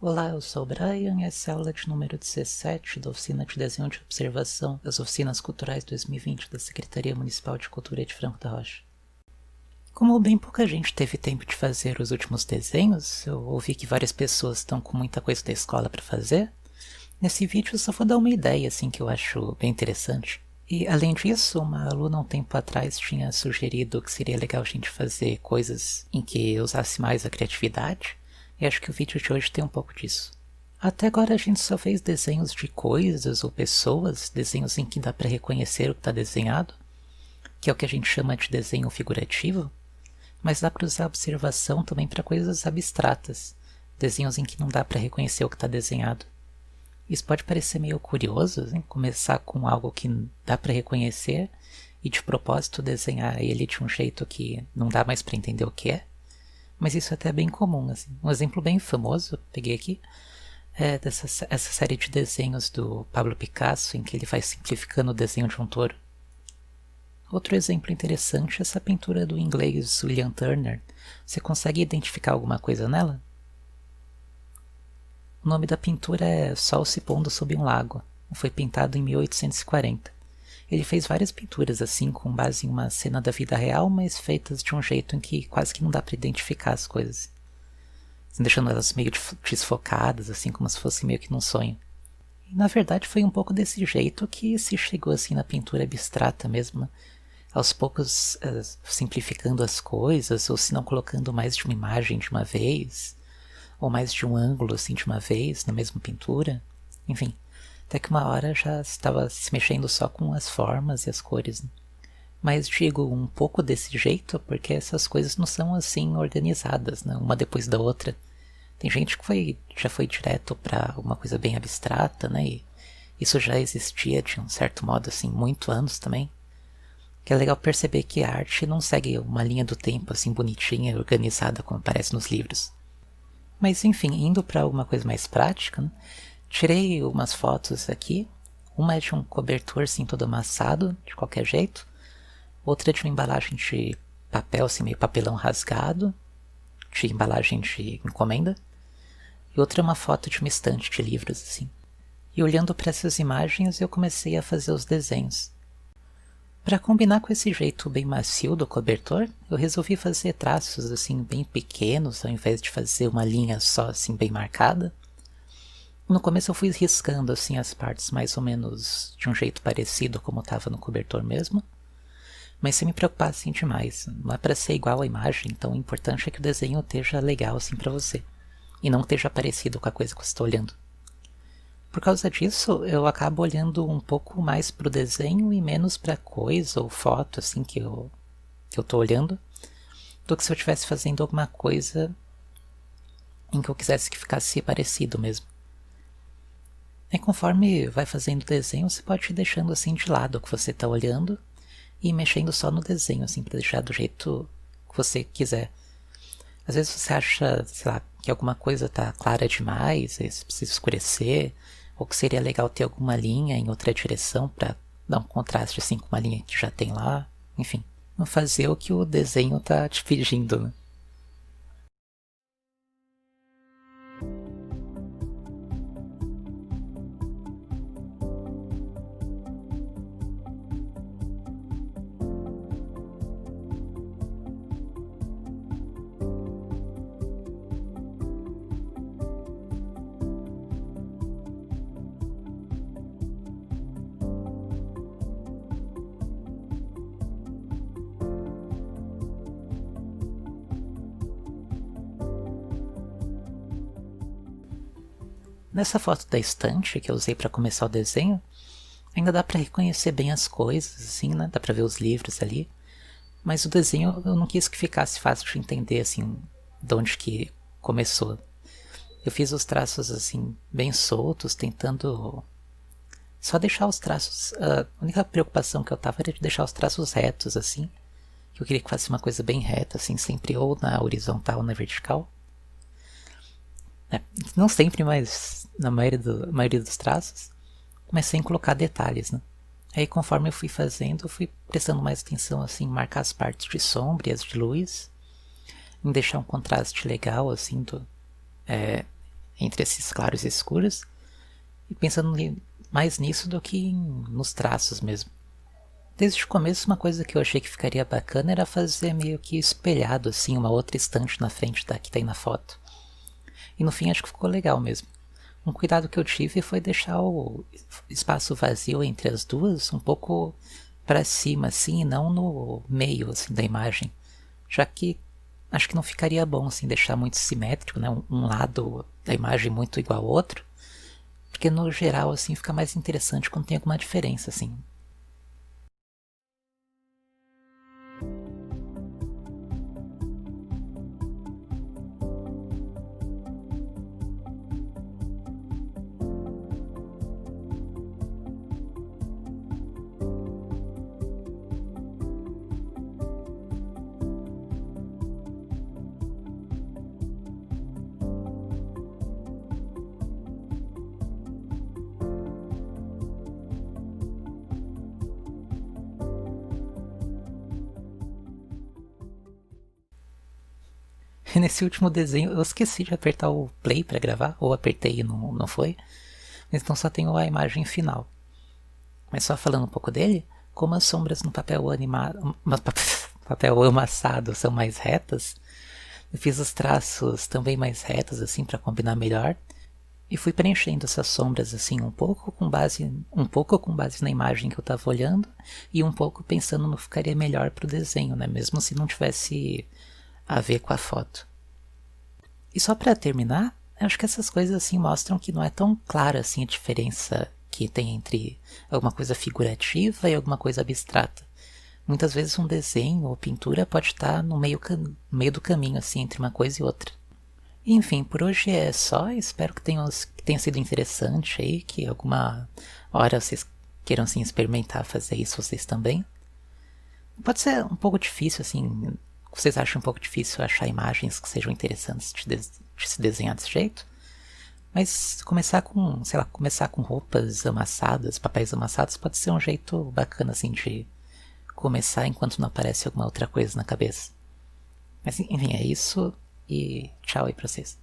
Olá, eu sou o Brian e essa é a aula de número 17 da Oficina de Desenho de Observação das Oficinas Culturais 2020 da Secretaria Municipal de Cultura de Franco da Rocha. Como bem pouca gente teve tempo de fazer os últimos desenhos, eu ouvi que várias pessoas estão com muita coisa da escola para fazer. Nesse vídeo eu só vou dar uma ideia assim que eu acho bem interessante. E além disso, uma aluna um tempo atrás tinha sugerido que seria legal a gente fazer coisas em que usasse mais a criatividade. E acho que o vídeo de hoje tem um pouco disso. Até agora a gente só fez desenhos de coisas ou pessoas, desenhos em que dá para reconhecer o que está desenhado, que é o que a gente chama de desenho figurativo, mas dá para usar a observação também para coisas abstratas, desenhos em que não dá para reconhecer o que está desenhado. Isso pode parecer meio curioso, hein? Começar com algo que dá para reconhecer e de propósito desenhar ele de um jeito que não dá mais para entender o que é. Mas isso é até bem comum, assim. Um exemplo bem famoso, peguei aqui, é essa série de desenhos do Pablo Picasso, em que ele vai simplificando o desenho de um touro. Outro exemplo interessante é essa pintura do inglês William Turner. Você consegue identificar alguma coisa nela? O nome da pintura é Sol se pondo sob um lago. Foi pintado em 1840. Ele fez várias pinturas assim, com base em uma cena da vida real, mas feitas de um jeito em que quase que não dá para identificar as coisas. Assim, deixando elas meio desfocadas, assim, como se fosse meio que num sonho. E, na verdade, foi um pouco desse jeito que se chegou assim na pintura abstrata mesmo, né? Aos poucos simplificando as coisas, ou se não colocando mais de uma imagem de uma vez, ou mais de um ângulo assim de uma vez na mesma pintura. Enfim. Até que uma hora já estava se mexendo só com as formas e as cores. Né? Mas digo um pouco desse jeito porque essas coisas não são assim organizadas, né? Uma depois da outra. Tem gente que já foi direto para uma coisa bem abstrata, né? E isso já existia de um certo modo assim, muito anos também. Que é legal perceber que a arte não segue uma linha do tempo assim bonitinha, organizada como aparece nos livros. Mas enfim, indo para alguma coisa mais prática, né? Tirei umas fotos aqui. Uma é de um cobertor assim todo amassado, de qualquer jeito. Outra é de uma embalagem de papel, assim meio papelão rasgado, de embalagem de encomenda. E outra é uma foto de uma estante de livros, assim. E olhando para essas imagens eu comecei a fazer os desenhos. Para combinar com esse jeito bem macio do cobertor, eu resolvi fazer traços assim bem pequenos, ao invés de fazer uma linha só assim bem marcada. No começo eu fui riscando assim as partes mais ou menos de um jeito parecido como estava no cobertor mesmo. Mas sem me preocupar assim demais. Não é para ser igual a imagem, então o importante é que o desenho esteja legal assim para você. E não esteja parecido com a coisa que você está olhando. Por causa disso, eu acabo olhando um pouco mais para o desenho e menos para coisa ou foto assim que eu estou olhando, do que se eu estivesse fazendo alguma coisa em que eu quisesse que ficasse parecido mesmo. E conforme vai fazendo o desenho, você pode ir deixando assim de lado o que você está olhando e mexendo só no desenho, assim, para deixar do jeito que você quiser. Às vezes você acha, sei lá, que alguma coisa tá clara demais, aí você precisa escurecer, ou que seria legal ter alguma linha em outra direção para dar um contraste assim com uma linha que já tem lá. Enfim, não fazer o que o desenho tá te pedindo, né? Nessa foto da estante que eu usei para começar o desenho, ainda dá para reconhecer bem as coisas, assim, né? Dá para ver os livros ali. Mas o desenho eu não quis que ficasse fácil de entender, assim, de onde que começou. Eu fiz os traços, assim, bem soltos, tentando só deixar os traços... A única preocupação que eu tava era de deixar os traços retos, assim. Que eu queria que fosse uma coisa bem reta, assim, sempre ou na horizontal ou na vertical. Não sempre, mas na maioria dos traços. Mas sem colocar detalhes, né? Aí conforme eu fui fazendo, eu fui prestando mais atenção assim, em marcar as partes de sombra e as de luz, em deixar um contraste legal assim entre esses claros e escuros, e pensando mais nisso do que nos traços mesmo. Desde o começo, uma coisa que eu achei que ficaria bacana era fazer meio que espelhado, assim, uma outra estante na frente da que tem na foto. E no fim acho que ficou legal mesmo. Um cuidado que eu tive foi deixar o espaço vazio entre as duas um pouco para cima, assim, e não no meio, assim, da imagem. Já que acho que não ficaria bom, assim, deixar muito simétrico, né? Um lado da imagem muito igual ao outro. Porque no geral, assim, fica mais interessante quando tem alguma diferença, assim. E nesse último desenho, eu esqueci de apertar o play para gravar, ou apertei e não foi. Então só tenho a imagem final. Mas só falando um pouco dele, como as sombras no papel animado, papel amassado são mais retas, eu fiz os traços também mais retos assim para combinar melhor e fui preenchendo essas sombras assim um pouco com base na imagem que eu estava olhando e um pouco pensando no que ficaria melhor para o desenho, né? Mesmo se não tivesse a ver com a foto. E só para terminar, eu acho que essas coisas assim mostram que não é tão clara assim a diferença que tem entre alguma coisa figurativa e alguma coisa abstrata. Muitas vezes um desenho ou pintura pode estar no meio do caminho assim entre uma coisa e outra. E, enfim, por hoje é só. Espero que tenha sido interessante aí, que alguma hora vocês queiram assim experimentar fazer isso vocês também. Pode ser um pouco difícil assim. Vocês acham um pouco difícil achar imagens que sejam interessantes de se desenhar desse jeito? Mas começar com roupas amassadas, papéis amassados, pode ser um jeito bacana, assim, de começar enquanto não aparece alguma outra coisa na cabeça. Mas, enfim, é isso. E tchau aí pra vocês.